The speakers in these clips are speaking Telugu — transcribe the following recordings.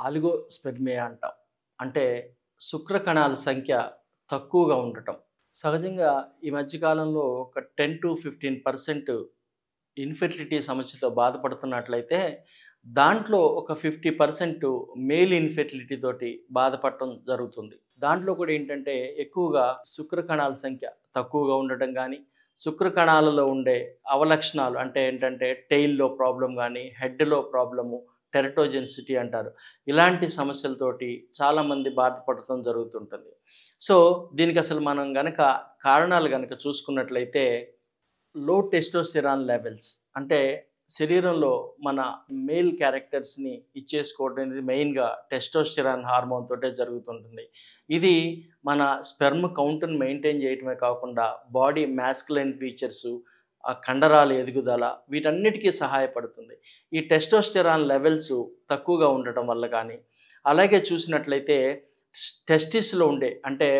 ఆలిగోస్పెర్మియా అంటాం. అంటే శుక్రకణాల సంఖ్య తక్కువగా ఉండటం. సహజంగా ఈ మధ్య కాలంలో ఒక 10-15% ఇన్ఫెర్టిలిటీ సమస్యతో బాధపడుతున్నట్లయితే, దాంట్లో ఒక 50% మేల్ ఇన్ఫెర్టిలిటీ తోటి బాధపడటం జరుగుతుంది. దాంట్లో కూడా ఏంటంటే ఎక్కువగా శుక్రకణాల సంఖ్య తక్కువగా ఉండటం గానీ, శుక్రకణాలలో ఉండే అవలక్షణాలు అంటే ఏంటంటే టెయిల్‌లో ప్రాబ్లమ్ గానీ, హెడ్‌లో ప్రాబ్లము, టెరటోజెనిసిటీ అంటారు. ఇలాంటి సమస్యలతోటి చాలామంది బాధపడటం జరుగుతుంటుంది. సో, దీనికసలు మనం గనక కారణాలు గనక చూసుకున్నట్లయితే లో టెస్టోస్టెరాన్ లెవెల్స్ అంటే శరీరంలో మన మేల్ క్యారెక్టర్స్‌ని ఇచ్చేసుకోవడం అనేది మెయిన్‌గా టెస్టోస్టెరాన్ హార్మోన్ తోటే జరుగుతుంటుంది. ఇది మన స్పెర్మ్ కౌంట్‌ని మెయింటైన్ చేయటమే కాకుండా బాడీ మాస్కులైన్ ఫీచర్సు, ఆ కండరాల ఎదుగుదల వీటన్నిటికీ సహాయపడుతుంది. ఈ టెస్టోస్టెరాన్ లెవెల్స్ తక్కువగా ఉండటం వల్ల కానీ, అలాగే చూసినట్లయితే టెస్టిస్‌లో ఉండే అంటే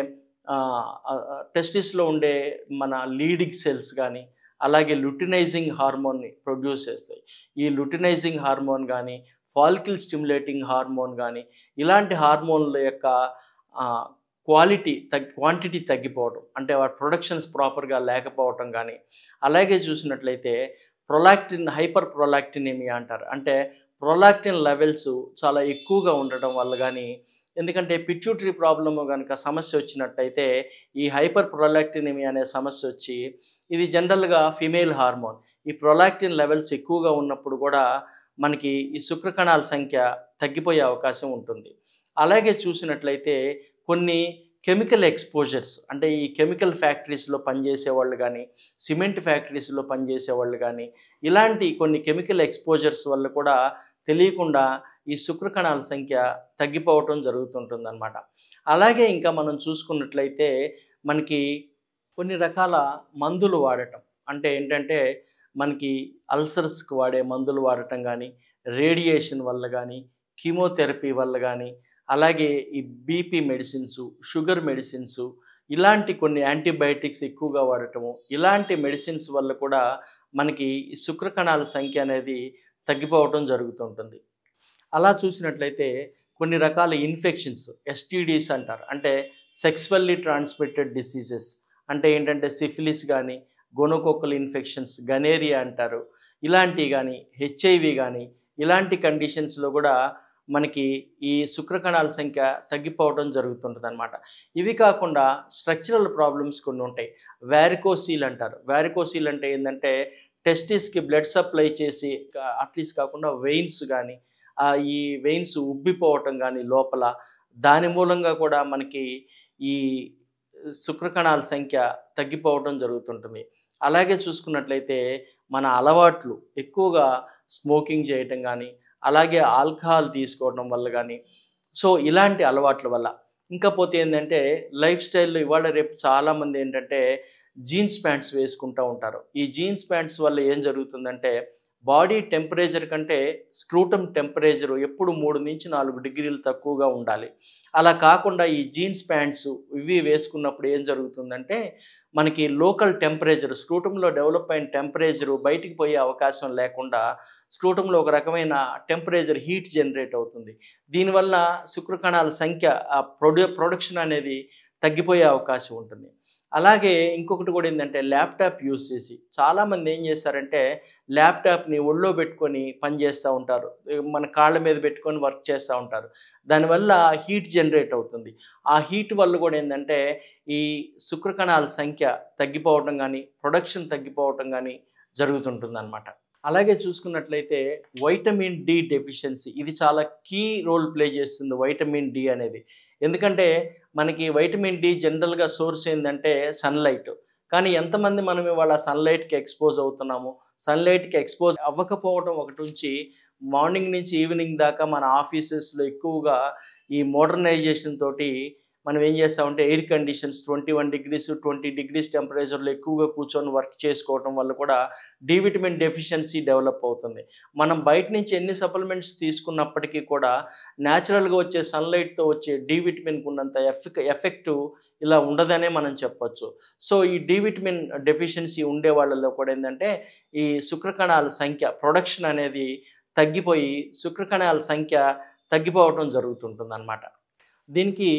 టెస్టిస్‌లో ఉండే మన లీడింగ్ సెల్స్ కానీ అలాగే లుటినైజింగ్ హార్మోన్ని ప్రొడ్యూస్ చేస్తాయి. ఈ లుటినైజింగ్ హార్మోన్ గానీ, ఫాలికల్ స్టిమ్యులేటింగ్ హార్మోన్ గానీ, ఇలాంటి హార్మోన్ల యొక్క క్వాంటిటీ తగ్గిపోవడం. అంటే వాటి ప్రొడక్షన్స్ ప్రాపర్‌గా లేకపోవటం గానీ, అలాగే చూసినట్లయితే హైపర్ ప్రొలాక్టినిమియా అంటారు. అంటే ప్రొలాక్టిన్ లెవెల్స్ చాలా ఎక్కువగా ఉండటం వల్ల గానీ, ఎందుకంటే పిట్యూటరీ ప్రాబ్లమ్ గనక సమస్య వచ్చినట్టయితే ఈ హైపర్ ప్రొలాక్టినిమియా అనే సమస్య వచ్చి ఇది జనరల్‌గా ఫిమేల్ హార్మోన్. ఈ ప్రొలాక్టిన్ లెవెల్స్ ఎక్కువగా ఉన్నప్పుడు కూడా మనకి ఈ శుక్రకణాల సంఖ్య తగ్గిపోయే అవకాశం ఉంటుంది. అలాగే చూసినట్లయితే కొన్ని కెమికల్ ఎక్స్‌పోజర్స్ అంటే ఈ కెమికల్ ఫ్యాక్టరీస్‌లో పనిచేసేవాళ్ళు గానీ, సిమెంట్ ఫ్యాక్టరీస్‌లో పనిచేసేవాళ్ళు గానీ, ఇలాంటి కొన్ని కెమికల్ ఎక్స్‌పోజర్స్ వల్ల కూడా తెలియకుండా ఈ శుక్రకణాల సంఖ్య తగ్గిపోవటం జరుగుతుంటుందన్నమాట. అలాగే ఇంకా మనం చూసుకున్నట్లయితే మనకి కొన్ని రకాల మందులు వాడటం. అంటే ఏంటంటే మనకి అల్సర్స్‌కి వాడే మందులు వాడటం గానీ, రేడియేషన్ వల్ల గానీ, కీమోథెరపీ వల్ల గానీ, అలాగే ఈ బీపీ మెడిసిన్సు, షుగర్ మెడిసిన్సు ఇలాంటి కొన్ని యాంటీబయాటిక్స్ ఎక్కువగా వాడటము. ఇలాంటి మెడిసిన్స్ వల్ల కూడా మనకి ఈ శుక్రకణాల సంఖ్య అనేది తగ్గిపోవటం జరుగుతుంటుంది. అలా చూసినట్లయితే కొన్ని రకాల ఇన్ఫెక్షన్స్ ఎస్టీడీస్ అంటారు. అంటే సెక్సువల్లీ ట్రాన్స్మిటెడ్ డిసీజెస్ అంటే ఏంటంటే సిఫిలిస్ గానీ, గోనోకోకల్ ఇన్ఫెక్షన్స్, గనేరియా అంటారు. ఇలాంటివి గానీ, హెచ్ఐవి గానీ ఇలాంటి కండిషన్స్‌లో కూడా మనకి ఈ శుక్రకణాల సంఖ్య తగ్గిపోవడం జరుగుతుంటదనమాట. ఇవి కాకుండా స్ట్రక్చరల్ ప్రాబ్లమ్స్ కొన్ని ఉంటాయి. వారికోసీల్ అంటారు. వారికోసీల్ అంటే ఏందంటే టెస్టిస్‌కి బ్లడ్ సప్లై చేసి అట్లీస్ట్ కాకుండా వెయిన్స్ గానీ ఈ వెయిన్స్ ఉబ్బిపోవటం గానీ లోపల, దాని మూలంగా కూడా మనకి ఈ శుక్రకణాల సంఖ్య తగ్గిపోవడం జరుగుతుంటుంది. అలాగే చూసుకున్నట్లయితే మన అలవాట్లు ఎక్కువగా స్మోకింగ్ చేయటం గానీ, అలాగే ఆల్కహాల్ తీసుకోవడం వల్ల గానీ, సో ఇలాంటి అలవాట్ల వల్ల. ఇంకా పోతే ఏందంటే లైఫ్ స్టైల్‌లో ఇవాళ రేపు చాలామంది ఏంటంటే జీన్స్ ప్యాంట్స్ వేసుకుంటా ఉంటారు. ఈ జీన్స్ ప్యాంట్స్ వల్ల ఏం జరుగుతుందంటే బాడీ టెంపరేచర్ కంటే స్క్రూటమ్ టెంపరేచర్ ఎప్పుడు 3-4 డిగ్రీలు తక్కువగా ఉండాలి. అలా కాకుండా ఈ జీన్స్ ప్యాంట్స్ ఇవి వేసుకున్నప్పుడు ఏం జరుగుతుందంటే మనకి లోకల్ టెంపరేచర్ స్క్రూటమ్‌లో డెవలప్ అయిన టెంపరేచర్ బయటికి పోయే అవకాశం లేకుండా స్క్రూటమ్‌లో ఒక రకమైన టెంపరేచర్ హీట్ జనరేట్ అవుతుంది. దీనివల్ల శుక్రకణాల సంఖ్య ప్రొడక్షన్ అనేది తగ్గిపోయే అవకాశం ఉంటుంది. అలాగే ఇంకొకటి కూడా ఏందంటే ల్యాప్‌టాప్ యూజ్ చేసి చాలామంది ఏం చేస్తారంటే ల్యాప్‌టాప్‌ని ఒళ్ళో పెట్టుకొని పని చేస్తూ ఉంటారు. మన కాళ్ళ మీద పెట్టుకొని వర్క్ చేస్తూ ఉంటారు. దానివల్ల హీట్ జనరేట్ అవుతుంది. ఆ హీట్ వల్ల కూడా ఏందంటే ఈ శుక్రకణాల సంఖ్య తగ్గిపోవటం గానీ, ప్రొడక్షన్ తగ్గిపోవటం గానీ జరుగుతుంటుందన్నమాట. అలాగే చూసుకున్నట్లయితే వైటమిన్ డి డెఫిషియన్సీ ఇది చాలా కీ రోల్ ప్లే చేస్తుంది వైటమిన్ డి అనేది. ఎందుకంటే మనకి వైటమిన్ డి జనరల్‌గా సోర్స్ ఏందంటే సన్‌లైట్. కానీ ఎంతమంది మనం ఇవాళ సన్‌లైట్‌కి ఎక్స్‌పోజ్ అవుతున్నాము. సన్‌లైట్‌కి ఎక్స్‌పోజ్ అవ్వకపోవడం ఒకటుంచి మార్నింగ్ నుంచి ఈవినింగ్ దాకా మన ఆఫీసెస్‌లో ఎక్కువగా ఈ మోడర్నైజేషన్ తోటి మనం ఏం చేస్తామంటే ఎయిర్ కండిషన్స్ 21 డిగ్రీస్, 20 డిగ్రీస్ టెంపరేచర్‌లో ఎక్కువగా కూర్చొని వర్క్ చేసుకోవటం వల్ల కూడా డి విటమిన్ డెఫిషియన్సీ డెవలప్ అవుతుంది. మనం బయట నుంచి ఎన్ని సప్లిమెంట్స్ తీసుకున్నప్పటికీ కూడా న్యాచురల్‌గా వచ్చే సన్‌లైట్‌తో వచ్చే డి విటమిన్‌కి ఉన్నంత ఎఫెక్టు ఇలా ఉండదనే మనం చెప్పొచ్చు. సో, ఈ డి విటమిన్ డెఫిషియన్సీ ఉండే వాళ్ళలో కూడా ఏందంటే ఈ శుక్రకణాల సంఖ్య ప్రొడక్షన్ అనేది తగ్గిపోయి శుక్రకణాల సంఖ్య తగ్గిపోవటం జరుగుతుంటుందన్నమాట. దీనికి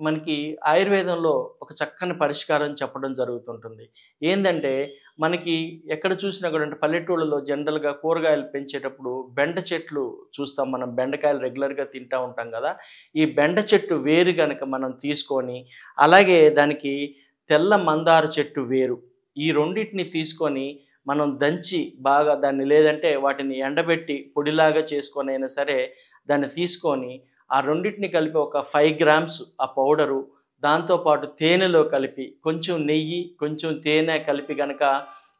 మనకి ఆయుర్వేదంలో ఒక చక్కని పరిష్కారం చెప్పడం జరుగుతుంటుంది. ఏందంటే మనకి ఎక్కడ చూసినా కూడా అంటే పల్లెటూళ్ళలో జనరల్‌గా కూరగాయలు పెంచేటప్పుడు బెండ చెట్లు చూస్తాం మనం. బెండకాయలు రెగ్యులర్‌గా తింటా ఉంటాం గదా! ఈ బెండ చెట్టు వేరు గనక మనం తీసుకొని, అలాగే దానికి తెల్ల మందార చెట్టు వేరు, ఈ రెండిటిని తీసుకొని మనం దంచి బాగా దాన్ని లేదంటే వాటిని ఎండబెట్టి పొడిలాగా చేసుకొనైనా సరే దాన్ని తీసుకొని ఆ రెండిటిని కలిపి ఒక 5 గ్రామ్స్ ఆ పౌడరు, దాంతోపాటు తేనెలో కలిపి, కొంచెం నెయ్యి, కొంచెం తేనె కలిపి గనక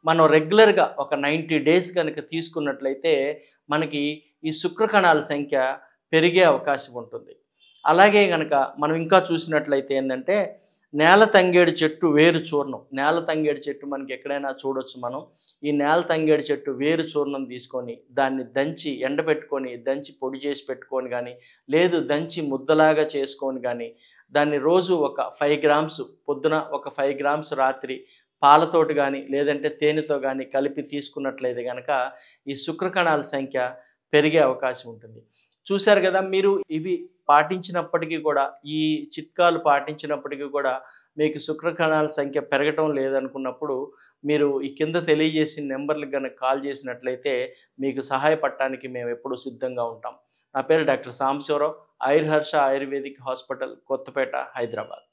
మనం రెగ్యులర్‌గా ఒక 90 డేస్ గనక తీసుకున్నట్లయితే మనకి ఈ శుక్రకణాల సంఖ్య పెరిగే అవకాశం ఉంటుంది. అలాగే గనక మనం ఇంకా చూసినట్లయితే ఏందంటే, నేల తంగేడు చెట్టు వేరు చూర్ణం. నేల తంగేడు చెట్టు మనకి ఎక్కడైనా చూడొచ్చు మనం. ఈ నేల తంగేడు చెట్టు వేరు చూర్ణం తీసుకొని, దాన్ని దంచి ఎండబెట్టుకొని, దంచి పొడి చేసి పెట్టుకొని గానీ, లేదు దంచి ముద్దలాగా చేసుకొని గానీ, దాన్ని రోజు ఒక 5 గ్రామ్స్ పొద్దున, ఒక 5 గ్రామ్స్ రాత్రి పాలతోటి గానీ, లేదంటే తేనెతో గానీ కలిపి తీసుకున్నట్లయితే గనక, ఈ శుక్రకణాల సంఖ్య పెరిగే అవకాశం ఉంటుంది. చూశారు గదా! మీరు ఇవి పాటించినప్పటికీ కూడా, ఈ చిట్కాలు పాటించినప్పటికీ కూడా మీకు శుక్రకణాల సంఖ్య పెరగటం లేదనుకున్నప్పుడు, మీరు ఈ కింద తెలియజేసిన నంబర్‌లకి గనక కాల్ చేసినట్లయితే మీకు సహాయపడటానికి మేమెప్పుడూ సిద్ధంగా ఉంటాం. నా పేరు doctor Sambasiva Rao. Ayurharsha ayurvedic hospital, Kothapet, Hyderabad.